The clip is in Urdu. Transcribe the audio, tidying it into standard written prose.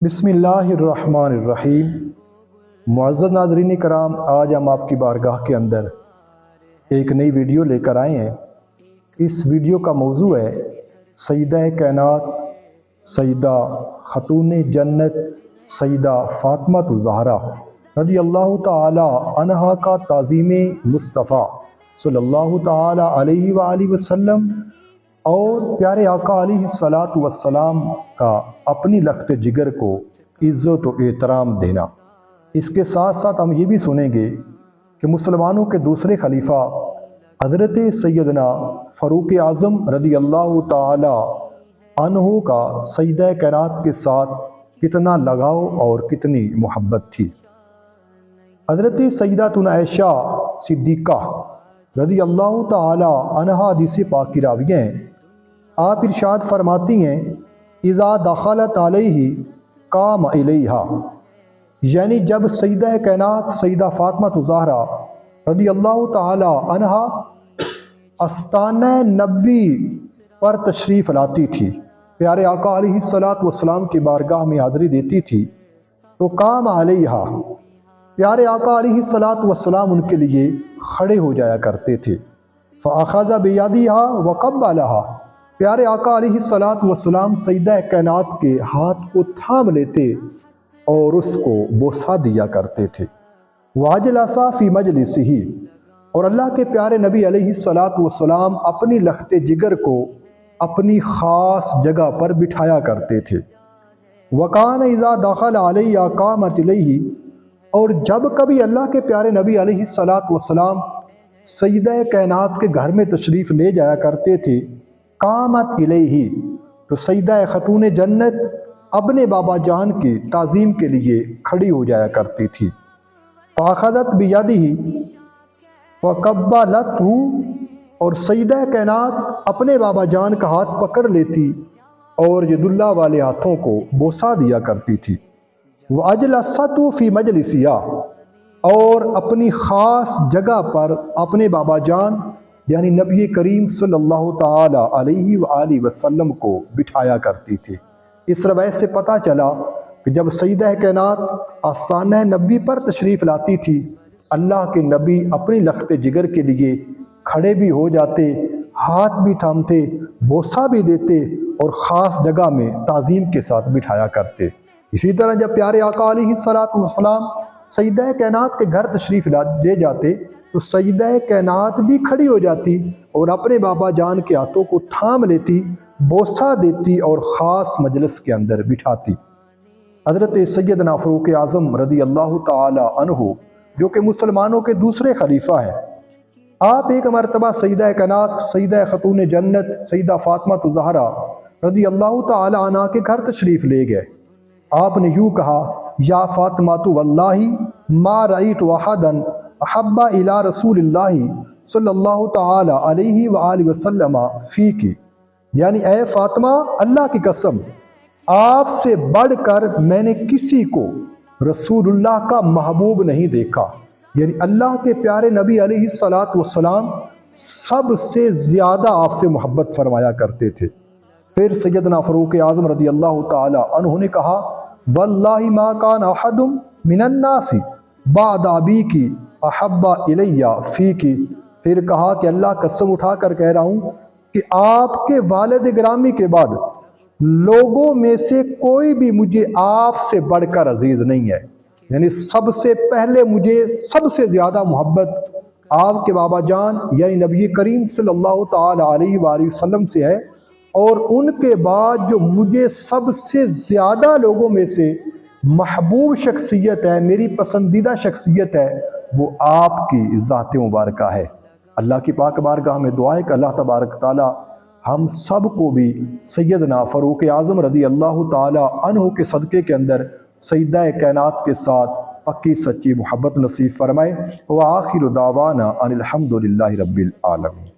بسم اللہ الرحمن الرحیم۔ معزز ناظرین کرام، آج ہم آپ کی بارگاہ کے اندر ایک نئی ویڈیو لے کر آئے ہیں۔ اس ویڈیو کا موضوع ہے سیدہ کائنات سیدہ خاتون جنت سیدہ فاطمہ الزہرا رضی اللہ تعالی عنہا کا تعظیم مصطفیٰ صلی اللہ تعالی علیہ وآلہ وسلم اور پیارے آقا علیہ الصلاۃ والسلام کا اپنی لخت جگر کو عزت و احترام دینا۔ اس کے ساتھ ساتھ ہم یہ بھی سنیں گے کہ مسلمانوں کے دوسرے خلیفہ حضرت سیدنا فاروق اعظم رضی اللہ تعالی عنہ کا سیدہ کائنات کے ساتھ کتنا لگاؤ اور کتنی محبت تھی۔ حضرت سیداتنا عائشہ صدیقہ رضی اللہ تعالی عنہا حدیث پاک کی راویہ ہیں۔ آپ ارشاد فرماتی ہیں اذا دخلت علیہ قام الیہا، یعنی جب سیدہ کائنات سیدہ فاطمہ الزہرا رضی اللہ تعالی عنہا آستانہ نبوی پر تشریف لاتی تھی، پیارے آقا علیہ الصلاۃ والسلام کی بارگاہ میں حاضری دیتی تھی، تو قام علیہا، پیارے آقا علیہ الصلاۃ والسلام ان کے لیے کھڑے ہو جایا کرتے تھے۔ فاخذ بیدہا وقبلہا، پیارے آقا علیہ الصلاۃ والسلام سیدہ کائنات کے ہاتھ کو تھام لیتے اور اس کو بوسہ دیا کرتے تھے۔ واجلس فی مجلسہ، اور اللہ کے پیارے نبی علیہ الصلاۃ والسلام اپنی لخت جگر کو اپنی خاص جگہ پر بٹھایا کرتے تھے۔ وکان اذا دخل علیہ قامت الیہ، اور جب کبھی اللہ کے پیارے نبی علیہ الصلاۃ والسلام سیدہ کائنات کے گھر میں تشریف لے جایا کرتے تھے، قامت الیہ، تو سیدہ خاتون جنت اپنے بابا جان کی تعظیم کے لیے کھڑی ہو جایا کرتی تھی۔ فاخذت بیدہ وقبلتہ، اور سیدہ کائنات اپنے بابا جان کا ہاتھ پکڑ لیتی اور ید اللہ والے ہاتھوں کو بوسہ دیا کرتی تھی۔ واجلستہ فی مجلسہا، اور اپنی خاص جگہ پر اپنے بابا جان یعنی نبی کریم صلی اللہ تعالی علیہ وآلہ وسلم کو بٹھایا کرتی تھی۔ اس روایت سے پتہ چلا کہ جب سیدہ کائنات آستانہ نبوی پر تشریف لاتی تھی، اللہ کے نبی اپنی لخت جگر کے لیے کھڑے بھی ہو جاتے، ہاتھ بھی تھامتے، بوسہ بھی دیتے اور خاص جگہ میں تعظیم کے ساتھ بٹھایا کرتے۔ اسی طرح جب پیارے آقا علیہ الصلاۃ والسلام سیدہ کائنات کے گھر تشریف لے جاتے تو سیدہ کائنات بھی کھڑی ہو جاتی اور اپنے بابا جان کے ہاتھوں کو تھام لیتی، بوسہ دیتی اور خاص مجلس کے اندر بٹھاتی۔ حضرت سیدنا فاروق اعظم رضی اللہ تعالی عنہ جو کہ مسلمانوں کے دوسرے خلیفہ ہیں، آپ ایک مرتبہ سیدہ کائنات سیدہ خاتون جنت سیدہ فاطمہ الزہرا رضی اللہ تعالی عنہ کے گھر تشریف لے گئے۔ آپ نے یوں کہا یا فاطمہ واللہ ما رأیت احدا احب الی رسول اللہ صلی اللہ تعالی علیہ وآلہ وسلم فیکی، یعنی اے فاطمہ، اللہ کی قسم آپ سے بڑھ کر میں نے کسی کو رسول اللہ کا محبوب نہیں دیکھا، یعنی اللہ کے پیارے نبی علیہ الصلاۃ والسلام سب سے زیادہ آپ سے محبت فرمایا کرتے تھے۔ پھر سیدنا فاروق اعظم رضی اللہ تعالی عنہ نے کہا واللہ ما کان احد من الناس بعد ابیک احب الی فیک، پھر کہا کہ اللہ قسم اٹھا کر کہہ رہا ہوں کہ آپ کے والد گرامی کے بعد لوگوں میں سے کوئی بھی مجھے آپ سے بڑھ کر عزیز نہیں ہے، یعنی سب سے پہلے مجھے سب سے زیادہ محبت آپ کے بابا جان یعنی نبی کریم صلی اللہ تعالی علیہ وآلہ وسلم سے ہے، اور ان کے بعد جو مجھے سب سے زیادہ لوگوں میں سے محبوب شخصیت ہے، میری پسندیدہ شخصیت ہے، وہ آپ کی ذات مبارکہ ہے۔ اللہ کی پاک بارگاہ میں دعا ہے کہ اللہ تبارک تعالی ہم سب کو بھی سیدنا فاروق اعظم رضی اللہ تعالی عنہ کے صدقے کے اندر سیدہ کائنات کے ساتھ پکی سچی محبت نصیب فرمائے۔ وآخر دعوانا ان الحمد للہ رب العالمین۔